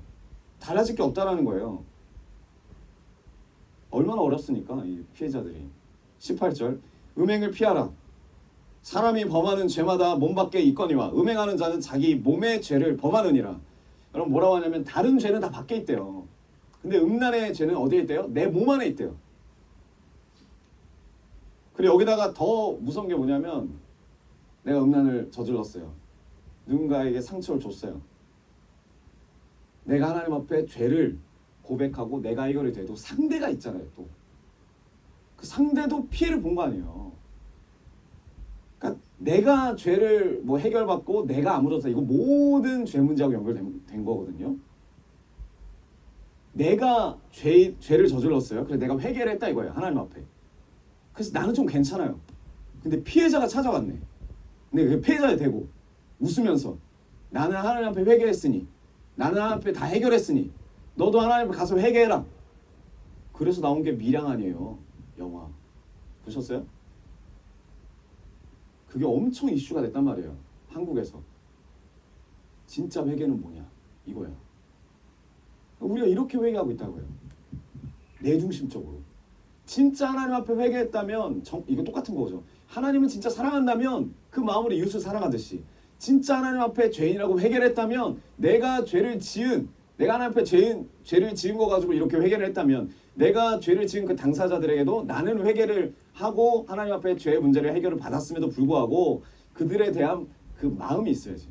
Speaker 1: 달라질 게 없다라는 거예요. 얼마나 어렵습니까? 이 피해자들이. 18절 음행을 피하라. 사람이 범하는 죄마다 몸 밖에 있거니와 음행하는 자는 자기 몸의 죄를 범하느니라. 여러분 뭐라고 하냐면 다른 죄는 다 밖에 있대요. 근데 음란의 죄는 어디에 있대요? 내 몸 안에 있대요. 그리고 여기다가 더 무서운 게 뭐냐면 내가 음란을 저질렀어요. 누군가에게 상처를 줬어요. 내가 하나님 앞에 죄를 고백하고 내가 해결이 돼도 상대가 있잖아요. 또 그 상대도 피해를 본 거 아니에요. 그러니까 내가 죄를 뭐 해결받고 내가 아무렇다 이거 모든 죄 문제하고 연결된 거거든요. 내가 죄를 저질렀어요. 그래서 내가 회개를 했다 이거예요. 하나님 앞에. 그래서 나는 좀 괜찮아요. 근데 피해자가 찾아왔네. 근데 피해자가 되고 웃으면서 나는 하나님 앞에 회개했으니 나는 하나님 앞에 다 해결했으니 너도 하나님 앞에 가서 회개해라. 그래서 나온 게 밀양 아니에요. 영화 보셨어요? 그게 엄청 이슈가 됐단 말이에요. 한국에서. 진짜 회개는 뭐냐 이거야. 우리가 이렇게 회개하고 있다고요. 내중심적으로. 진짜 하나님 앞에 회개했다면 이거 똑같은 거죠. 하나님은 진짜 사랑한다면 그 마음으로 이웃을 사랑하듯이 진짜 하나님 앞에 죄인이라고 회개를 했다면 내가 하나님 앞에 죄를 지은 거 가지고 이렇게 회개를 했다면 내가 죄를 지은 그 당사자들에게도 나는 회개를 하고 하나님 앞에 죄의 문제를 해결을 받았음에도 불구하고 그들에 대한 그 마음이 있어야지.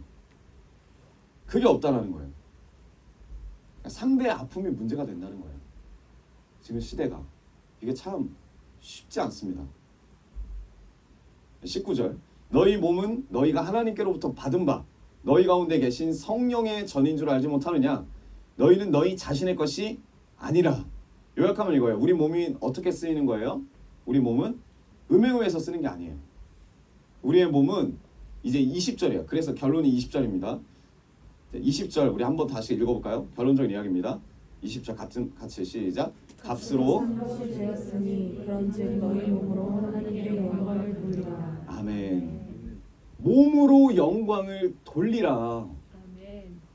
Speaker 1: 그게 없다라는 거예요. 상대의 아픔이 문제가 된다는 거예요. 지금 시대가. 이게 참 쉽지 않습니다. 19절 너희 몸은 너희가 하나님께로부터 받은 바 너희 가운데 계신 성령의 전인 줄 알지 못하느냐. 너희는 너희 자신의 것이 아니라. 요약하면 이거예요. 우리 몸이 어떻게 쓰이는 거예요? 우리 몸은 음행을 위해서 쓰는 게 아니에요. 우리의 몸은 이제 20절이에요. 그래서 결론이 20절입니다. 20절 우리 한번 다시 읽어볼까요? 결론적인 이야기입니다. 20절 같이 시작. 값으로
Speaker 3: 것이 되었으니 그런즉 너희 몸으로 하나님께 영광을 돌리라.
Speaker 1: 아멘. 몸으로 영광을 돌리라.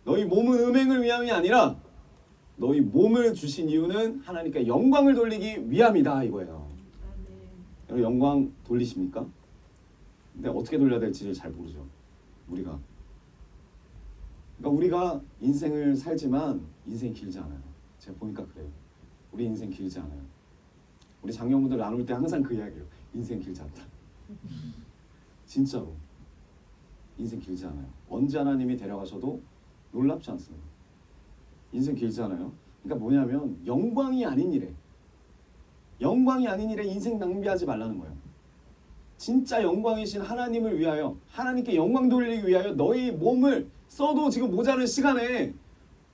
Speaker 1: 너희 몸은 음행을 위함이 아니라 너희 몸을 주신 이유는 하나님께 영광을 돌리기 위함이다 이거예요. 여러분 영광 돌리십니까? 근데 어떻게 돌려야 될지 잘 모르죠. 우리가. 그러니까 우리가 인생을 살지만 인생이 길지 않아요. 제가 보니까 그래요. 우리 인생 길지 않아요. 우리 장년분들 나눌 때 항상 그 이야기예요. 인생 길지 않다. 진짜로. 인생 길지 않아요. 언제 하나님이 데려가셔도 놀랍지 않습니다. 인생 길지 않아요. 그러니까 뭐냐면 영광이 아닌 일에 인생 낭비하지 말라는 거예요. 진짜 영광이신 하나님을 위하여 하나님께 영광 돌리기 위하여 너희 몸을 써도 지금 모자른 시간에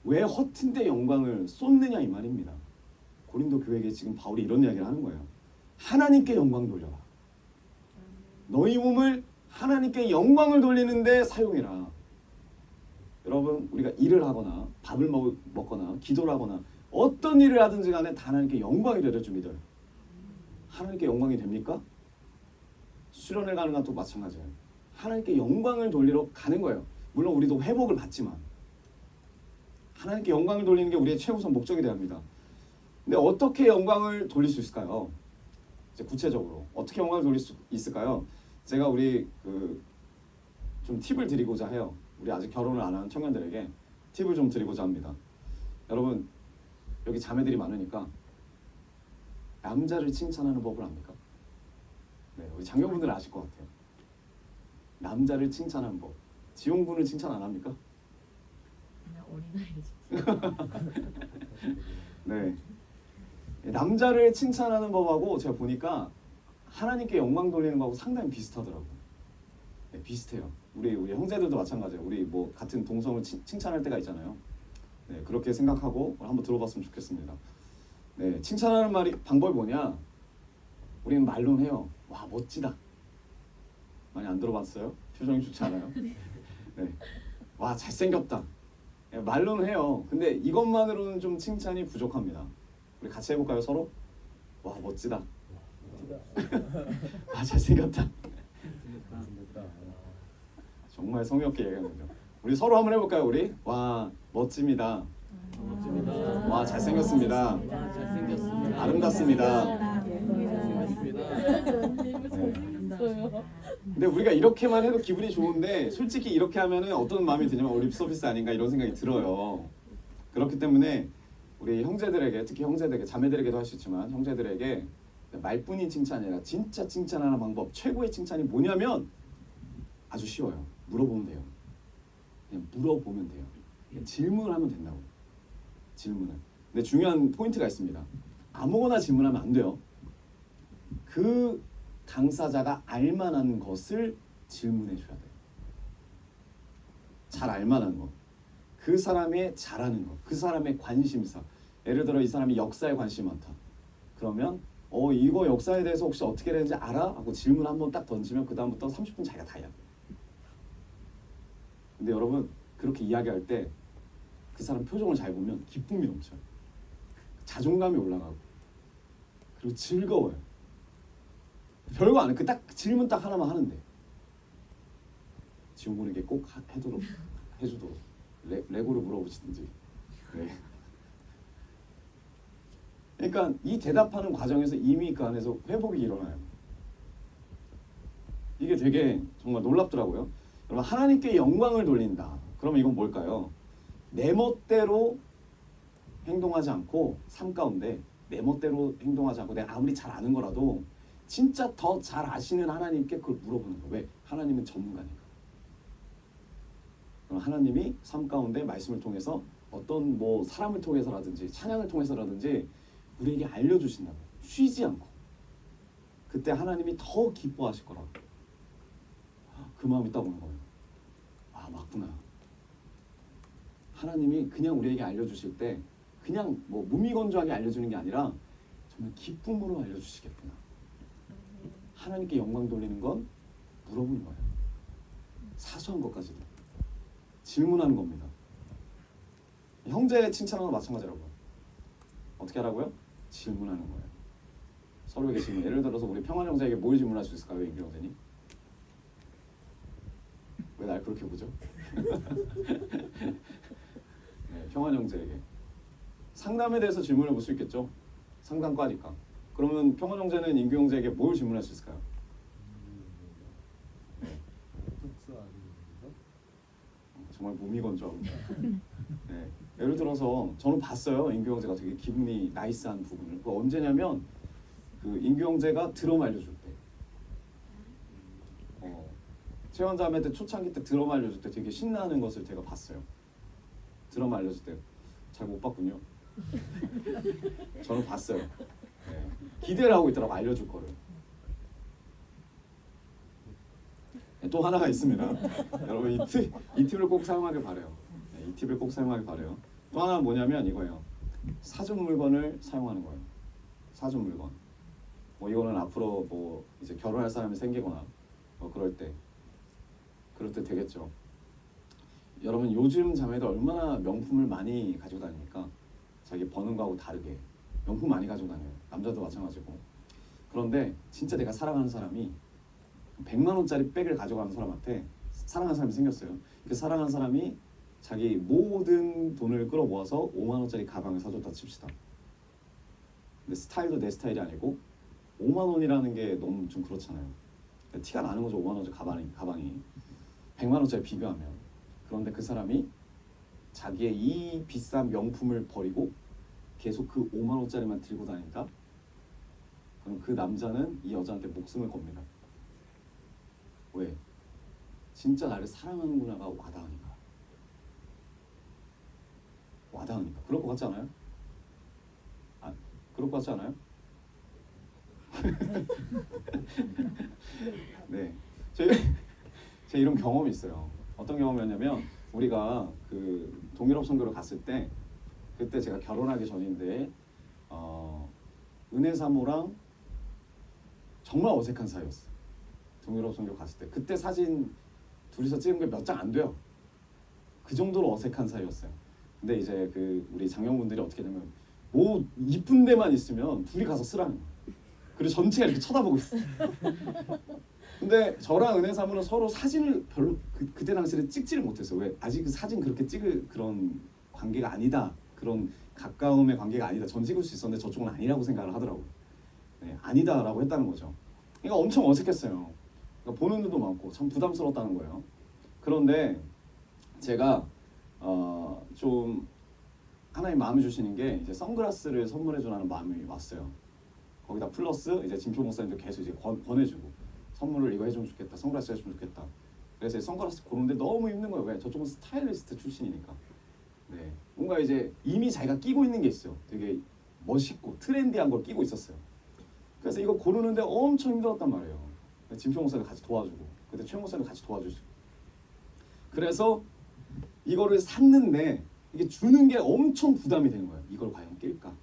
Speaker 1: 왜 허튼데 영광을 쏟느냐 이 말입니다. 고린도 교회에게 지금 바울이 이런 이야기를 하는 거예요. 하나님께 영광 돌려라. 너희 몸을 하나님께 영광을 돌리는데 사용해라. 여러분 우리가 일을 하거나 밥을 먹거나 기도를 하거나 어떤 일을 하든지 간에 다 하나님께 영광이 되려 줄 믿어요. 하나님께 영광이 됩니까? 수련회 가는 것도 마찬가지예요. 하나님께 영광을 돌리러 가는 거예요. 물론 우리도 회복을 받지만 하나님께 영광을 돌리는 게 우리의 최우선 목적이 되어야 합니다. 근데 어떻게 영광을 돌릴 수 있을까요? 이제 구체적으로 어떻게 영광을 돌릴 수 있을까요? 제가 우리 좀 팁을 드리고자 해요. 우리 아직 결혼을 안 한 청년들에게 팁을 좀 드리고자 합니다. 여러분 여기 자매들이 많으니까 남자를 칭찬하는 법을 압니까? 네, 우리 장녀분들은 아실 것 같아요. 남자를 칭찬하는 법. 지용군을 칭찬 안 합니까?
Speaker 2: 그냥 어린아이지.
Speaker 1: 네. 남자를 칭찬하는 법하고 제가 보니까 하나님께 영광 돌리는 거하고 상당히 비슷하더라고요. 네, 비슷해요. 우리 형제들도 마찬가지예요. 우리 뭐 같은 동성을 칭찬할 때가 있잖아요. 네, 그렇게 생각하고 한번 들어봤으면 좋겠습니다. 네, 칭찬하는 방법이 뭐냐? 우리는 말로는 해요. 와 멋지다. 많이 안 들어봤어요? 표정이 좋지 않아요? 네. 와 잘생겼다. 네, 말로는 해요. 근데 이것만으로는 좀 칭찬이 부족합니다. 우리 같이 해볼까요 서로? 와 멋지다. 와 잘생겼다. 정말 성의 없게 얘기하는 거죠. 우리 서로 한번 해볼까요 우리? 와 멋집니다.
Speaker 2: 멋집니다.
Speaker 1: 와 잘생겼습니다.
Speaker 2: 잘생겼습니다.
Speaker 1: 아름답습니다.
Speaker 2: 재밌어요.
Speaker 1: 근데 우리가 이렇게만 해도 기분이 좋은데 솔직히 이렇게 하면은 어떤 마음이 드냐면 립 서비스 아닌가 이런 생각이 들어요. 그렇기 때문에 우리 형제들에게 특히 형제들에게 자매들에게도 할 수 있지만 형제들에게 말뿐인 칭찬이 아니라 진짜 칭찬하는 방법 최고의 칭찬이 뭐냐면 아주 쉬워요. 물어보면 돼요. 그냥 물어보면 돼요. 그냥 질문을 하면 된다고. 질문을. 근데 중요한 포인트가 있습니다. 아무거나 질문하면 안 돼요. 그 당사자가 알만한 것을 질문해 줘야 돼요. 잘 알만한 거. 그 사람의 잘하는 거. 그 사람의 관심사. 예를 들어 이 사람이 역사에 관심이 많다. 그러면 이거 역사에 대해서 혹시 어떻게 되는지 알아? 하고 질문 한번 딱 던지면 그 다음부터 30분 자기가 다 이야기해요. 근데 여러분 그렇게 이야기할 때 그 사람 표정을 잘 보면 기쁨이 넘쳐요. 자존감이 올라가고 그리고 즐거워요. 별거 안 해. 그 딱 질문 딱 하나만 하는데 지용군에게 꼭 해주도록 레고를 물어보시든지. 네. 그러니까 이 대답하는 과정에서 이미 그 안에서 회복이 일어나요. 이게 되게 정말 놀랍더라고요. 여러분 하나님께 영광을 돌린다. 그러면 이건 뭘까요? 내 멋대로 행동하지 않고 삶 가운데 내 멋대로 행동하지 않고 내가 아무리 잘 아는 거라도 진짜 더 잘 아시는 하나님께 그걸 물어보는 거예요. 왜? 하나님은 전문가니까. 그럼 하나님이 삶 가운데 말씀을 통해서 어떤 뭐 사람을 통해서라든지 찬양을 통해서라든지 우리에게 알려주신다고. 쉬지 않고. 그때 하나님이 더 기뻐하실 거라고. 그 마음이 딱 오는 거예요. 아 맞구나. 하나님이 그냥 우리에게 알려주실 때 그냥 뭐 무미건조하게 알려주는 게 아니라 정말 기쁨으로 알려주시겠구나. 하나님께 영광 돌리는 건 물어보는 거예요. 사소한 것까지도 질문하는 겁니다. 형제 칭찬하는 거 마찬가지라고요. 어떻게 하라고요? 질문하는 거예요. 서로에게 질문. 예를 들어서 우리 평환 형제에게 뭘 질문할 수 있을까요, 임규 형제님? 왜 날 그렇게 보죠? 네, 평환 형제에게 상담에 대해서 질문해 볼 수 있겠죠? 상담과니까. 그러면 평환 형제는 임규 형제에게 뭘 질문할 수 있을까요? 정말 무미건조하고. 네. 예를 들어서 저는 봤어요. 임규 형제가 되게 기분이 나이스한 부분을. 그거 언제냐면 그 임규 형제가 드럼 알려줄 때. 최원자매한테 초창기 때 드럼 알려줄 때 되게 신나는 것을 제가 봤어요. 드럼 알려줄 때 잘 못 봤군요. 저는 봤어요. 네. 기대를 하고 있더라고, 알려줄 거를. 네, 또 하나가 있습니다. 여러분 이 팁을 꼭 사용하길 바래요. 네, 이 팁을 꼭 사용하길 바래요. 또 하나는 뭐냐면 이거예요. 사준 물건을 사용하는 거예요. 사준 물건. 뭐 이거는 앞으로 뭐 이제 결혼할 사람이 생기거나 뭐 그럴 때 되겠죠. 여러분 요즘 자매들 얼마나 명품을 많이 가지고 다닙니까? 자기 버는 거하고 다르게 명품 많이 가지고 다녀요. 남자도 마찬가지고. 그런데 진짜 내가 사랑하는 사람이 100만 원짜리 백을 가져가는 사람한테 사랑하는 사람이 생겼어요. 그 사랑하는 사람이 자기 모든 돈을 끌어모아서 5만 원짜리 가방을 사줬다 칩시다. 근데 스타일도 내 스타일이 아니고 5만 원이라는 게 너무 좀 그렇잖아요. 티가 나는 거죠. 5만 원짜리 가방이 100만 원짜리 비교하면. 그런데 그 사람이 자기의 이 비싼 명품을 버리고 계속 그 5만 원짜리만 들고 다닌다? 그럼 그 남자는 이 여자한테 목숨을 겁니다. 왜? 진짜 나를 사랑하는구나가 와닿으니까. 와닿으니까. 그럴 것 같지 않아요? 그럴 것 같지 않아요? 네. 제가 이런 경험이 있어요. 어떤 경험이었냐면 우리가 그 동유럽 선교를 갔을 때 그때 제가 결혼하기 전인데 은혜 사모랑 정말 어색한 사이였어요. 동유럽 선교 갔을 때 그때 사진 둘이서 찍은 게 몇 장 안 돼요. 그 정도로 어색한 사이였어요. 근데 이제 그 우리 장영분들이 어떻게 되면 뭐 이쁜 데만 있으면 둘이 가서 쓰라는 거예요. 그리고 전체가 이렇게 쳐다보고 있어. 근데 저랑 은혜 사모는 서로 사진을 별로 그때 당시에 찍지를 못했어요. 왜? 아직 그 사진 그렇게 찍을 그런 관계가 아니다. 그런 가까움의 관계가 아니다. 전 찍을 수 있었는데 저쪽은 아니라고 생각을 하더라고요. 네, 아니다라고 했다는 거죠. 그러니까 엄청 어색했어요. 그러니까 보는 눈도 많고 참 부담스러웠다는 거예요. 그런데 제가 좀 하나님 마음을 주시는 게 이제 선글라스를 선물해 주라는 마음이 왔어요. 거기다 플러스 이제 진표 목사님도 계속 이제 권해주고 선물을 이거 해주면 좋겠다, 선글라스 해주면 좋겠다. 그래서 선글라스 고르는데 너무 힘든 거예요. 왜? 저쪽은 스타일리스트 출신이니까. 네, 뭔가 이제 이미 자기가 끼고 있는 게 있어요. 되게 멋있고 트렌디한 걸 끼고 있었어요. 그래서 이거 고르는데 엄청 힘들었단 말이에요. 진표 목사님 같이 도와주고 그때 최 목사님 같이 도와주시고. 그래서 이거를 샀는데 이게 주는 게 엄청 부담이 되는 거예요. 이걸 과연 낄까?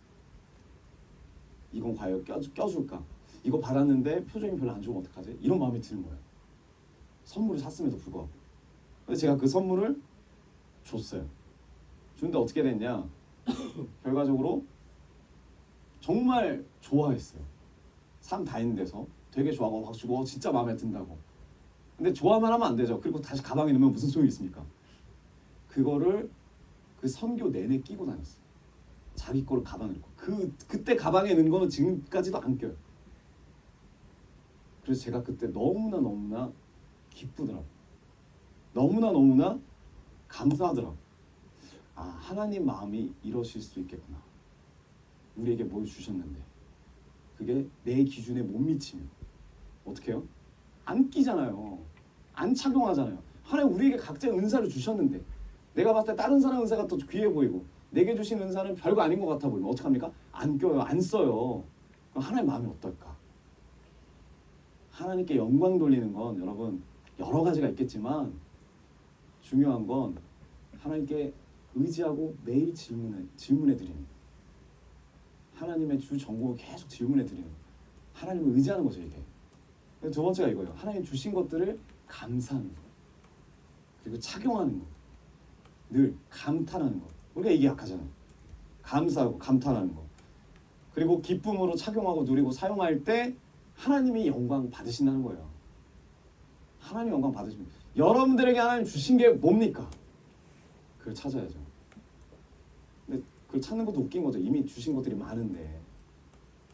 Speaker 1: 이건 과연 껴줄까? 이거 받았는데 표정이 별로 안 좋으면 어떡하지? 이런 마음이 드는 거예요. 선물을 샀음에도 불구하고. 근데 제가 그 선물을 줬어요. 주는데 어떻게 됐냐? 결과적으로 정말 좋아했어요. 삶 다니는 데서 되게 좋아하고 막 주고 진짜 마음에 든다고. 근데 좋아만 하면 안 되죠. 그리고 다시 가방에 넣으면 무슨 소용이 있습니까? 그거를 그 선교 내내 끼고 다녔어요. 자기 거를 가방에 넣고 그때 가방에 넣은 거는 지금까지도 안 껴요. 그래서 제가 그때 너무나 기쁘더라고요. 너무나 감사하더라고요. 아, 하나님 마음이 이러실 수 있겠구나. 우리에게 뭘 주셨는데 그게 내 기준에 못 미치면 어떻게 해요? 안 끼잖아요. 안 착용하잖아요. 하나님 우리에게 각자 은사를 주셨는데 내가 봤을 때 다른 사람 은사가 더 귀해 보이고 내게 주신 은사는 별거 아닌 것 같아 보이면 어떡합니까? 안 껴요. 안 써요. 그럼 하나님 마음이 어떨까? 하나님께 영광 돌리는 건 여러분 여러 가지가 있겠지만 중요한 건 하나님께 의지하고 매일 질문해 드리는 거예요. 하나님의 주 전공을 계속 질문해 드리는 거예요. 하나님을 의지하는 거죠 이게. 두 번째가 이거예요. 하나님 주신 것들을 감사하는 거. 그리고 착용하는 거. 늘 감탄하는 거. 우리가 이게 약하잖아요. 감사하고 감탄하는 거. 그리고 기쁨으로 착용하고 누리고 사용할 때 하나님이 영광 받으신다는 거예요. 하나님 영광 받으십니다. 여러분들에게 하나님 주신 게 뭡니까? 그걸 찾아야죠. 근데 그걸 찾는 것도 웃긴 거죠. 이미 주신 것들이 많은데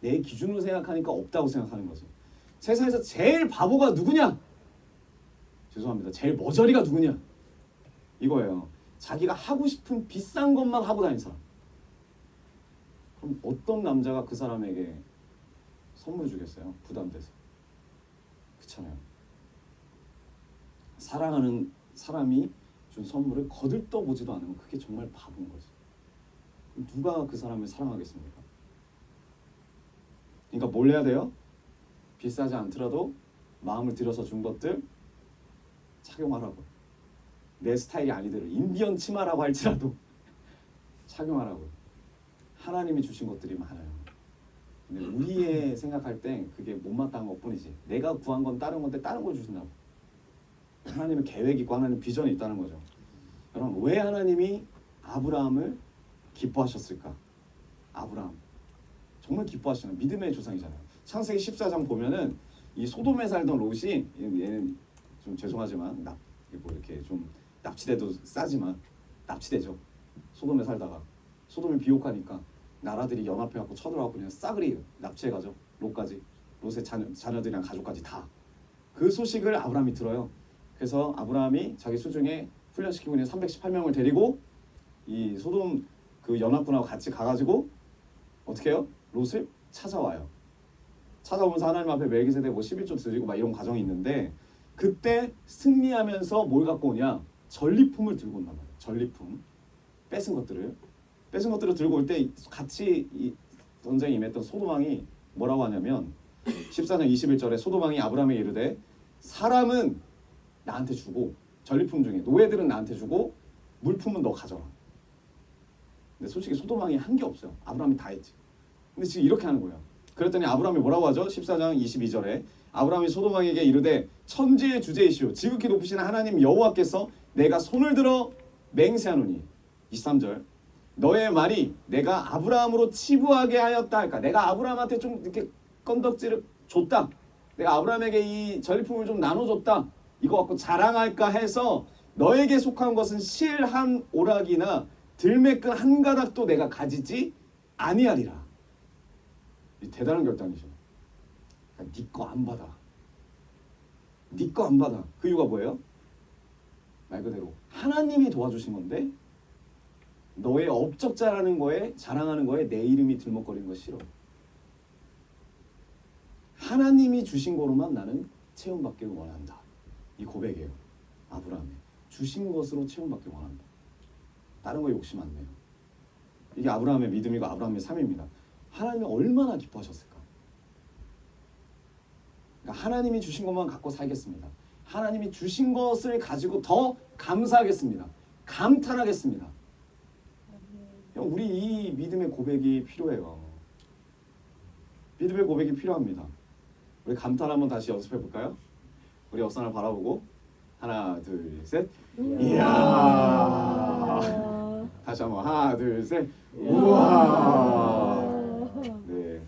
Speaker 1: 내 기준으로 생각하니까 없다고 생각하는 거죠. 세상에서 제일 바보가 누구냐? 죄송합니다. 제일 머저리가 누구냐? 이거예요. 자기가 하고 싶은 비싼 것만 하고 다니는 사람. 그럼 어떤 남자가 그 사람에게 선물 주겠어요? 부담돼서. 그렇잖아요. 사랑하는 사람이 준 선물을 거들떠보지도 않으면 그게 정말 바보인 거지. 누가 그 사람을 사랑하겠습니까? 그러니까 뭘 해야 돼요? 비싸지 않더라도 마음을 들여서 준 것들 착용하라고. 내 스타일이 아니더라도 인디언 치마라고 할지라도 착용하라고. 하나님이 주신 것들이 많아요. 근데 우리의 생각할 때 그게 못마땅한 것뿐이지. 내가 구한 건 다른 건데 다른 걸 주신다고. 하나님의 계획이 있고 하나님의 비전이 있다는 거죠. 여러분 왜 하나님이 아브라함을 기뻐하셨을까? 아브라함 정말 기뻐하시는 믿음의 조상이잖아요. 창세기 14장 보면은 이 소돔에 살던 롯이 얘는 좀 죄송하지만 뭐 이렇게 좀 납치돼도 싸지만 납치되죠. 소돔에 살다가 소돔이 비옥하니까 나라들이 연합해갖고 쳐들어가고 그냥 싸그리 납치해가죠. 롯까지 롯의 자녀들이랑 가족까지 다. 그 소식을 아브라함이 들어요. 그래서 아브라함이 자기 수중에 훈련시키고 있는 318명을 데리고 이 소돔 그 연합군하고 같이 가가지고 어떻게 해요? 롯을 찾아와요. 찾아오면서 하나님 앞에 멜기세덱 뭐 11조 드리고 막 이런 과정이 있는데 그때 승리하면서 뭘 갖고 오냐? 전리품을 들고 온단 말이에요. 전리품. 뺏은 것들을 들고 올 때 같이 이 전쟁에 임했던 소돔왕이 뭐라고 하냐면 14장 21절에 소돔왕이 아브라함에게 이르되 사람은 나한테 주고 전리품 중에 노예들은 나한테 주고 물품은 너 가져라. 근데 솔직히 소돔왕이 한 게 없어요. 아브라함이 다 했지. 근데 지금 이렇게 하는 거예요. 그랬더니 아브라함이 뭐라고 하죠? 14장 22절에 아브라함이 소돔왕에게 이르되 천지의 주제이시오 지극히 높으신 하나님 여호와께서 내가 손을 들어 맹세하노니 23절 너의 말이 내가 아브라함으로 치부하게 하였다 할까? 내가 아브라함한테 좀 이렇게 건덕지를 줬다. 내가 아브라함에게 이 전리품을 좀 나눠줬다. 이거 갖고 자랑할까 해서 너에게 속한 것은 실 한 오락이나 들매끈 한 가닥도 내가 가지지 아니하리라. 대단한 결단이죠. 그러니까 네 거 안 받아. 네 거 안 받아. 그 이유가 뭐예요? 말 그대로 하나님이 도와주신 건데 너의 업적자라는 거에 자랑하는 거에 내 이름이 들먹거리는 거 싫어. 하나님이 주신 거로만 나는 체험받기를 원한다. 이 고백이에요. 아브라함이 주신 것으로 체험받기를 원한다. 다른 거 욕심 안 내요. 이게 아브라함의 믿음이고 아브라함의 삶입니다. 하나님이 얼마나 기뻐하셨을까? 그러니까 하나님이 주신 것만 갖고 살겠습니다. 하나님이 주신 것을 가지고 더 감사하겠습니다. 감탄하겠습니다. 우리 이 믿음의 고백이 필요해요. 믿음의 고백이 필요합니다. 우리 감탄 한번 다시 연습해 볼까요? 우리 옆사람을 바라보고 하나 둘 셋 이야 다시 한번 하나 둘 셋 우와 네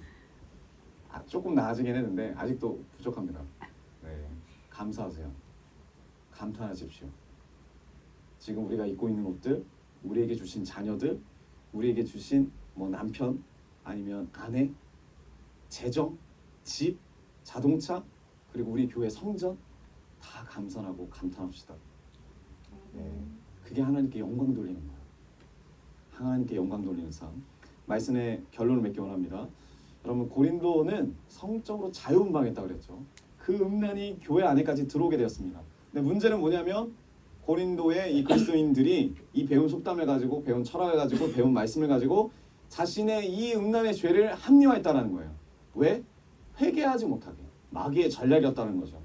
Speaker 1: 조금 나아지긴 했는데 아직도 부족합니다. 네 감사하세요. 감탄하십시오. 지금 우리가 입고 있는 옷들, 우리에게 주신 자녀들, 우리에게 주신 뭐 남편 아니면 아내, 재정, 집, 자동차 그리고 우리 교회 성전 다 감사하고 감탄합시다. 네, 그게 하나님께 영광 돌리는 거예요. 하나님께 영광 돌리는 삶. 말씀의 결론을 맺기 원합니다. 여러분 고린도는 성적으로 자유분방했다 그랬죠. 그 음란이 교회 안에까지 들어오게 되었습니다. 근데 문제는 뭐냐면 고린도의 이 그리스도인들이 이 배운 속담을 가지고 배운 철학을 가지고 배운 말씀을 가지고 자신의 이 음란의 죄를 합리화했다는 거예요. 왜? 회개하지 못하게. 마귀의 전략이었다는 거죠.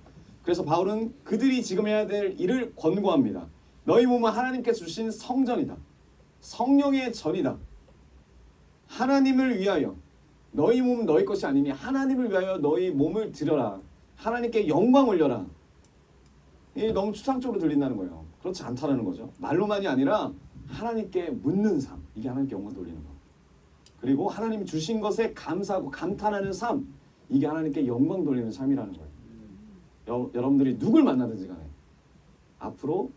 Speaker 1: 그래서 바울은 그들이 지금 해야 될 일을 권고합니다. 너희 몸은 하나님께서 주신 성전이다. 성령의 전이다. 하나님을 위하여 너희 몸은 너희 것이 아니니 하나님을 위하여 너희 몸을 드려라. 하나님께 영광 올려라. 이게 너무 추상적으로 들린다는 거예요. 그렇지 않다는 거죠. 말로만이 아니라 하나님께 묻는 삶, 이게 하나님께 영광 돌리는 거. 그리고 하나님이 주신 것에 감사하고 감탄하는 삶, 이게 하나님께 영광 돌리는 삶이라는 거예요. 여러분들이 누굴 만나든지 간에 앞으로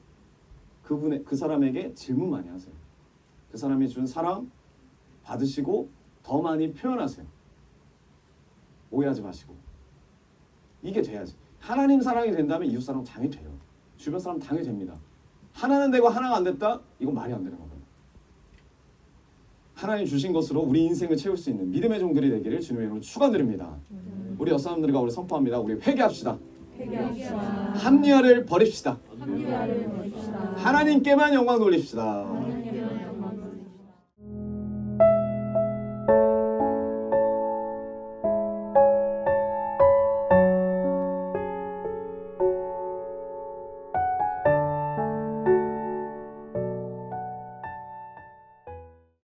Speaker 1: 그 사람에게 질문 많이 하세요. 그 사람이 준 사랑 받으시고 더 많이 표현하세요. 오해하지 마시고. 이게 돼야지. 하나님 사랑이 된다면 이웃 사랑 당연히 돼요. 주변 사람 당연히 됩니다. 하나는 되고 하나가 안 됐다? 이건 말이 안 되는 거예요. 하나님 주신 것으로 우리 인생을 채울 수 있는 믿음의 종들이 되기를 주님의 이름으로 축원드립니다. 우리 여사님들과 우리 선포합니다. 우리 회개합시다.
Speaker 3: 회개합시다.
Speaker 1: 합리화를 버립시다.
Speaker 3: 합리화를 버립시다.
Speaker 1: 하나님께만 영광 돌립시다.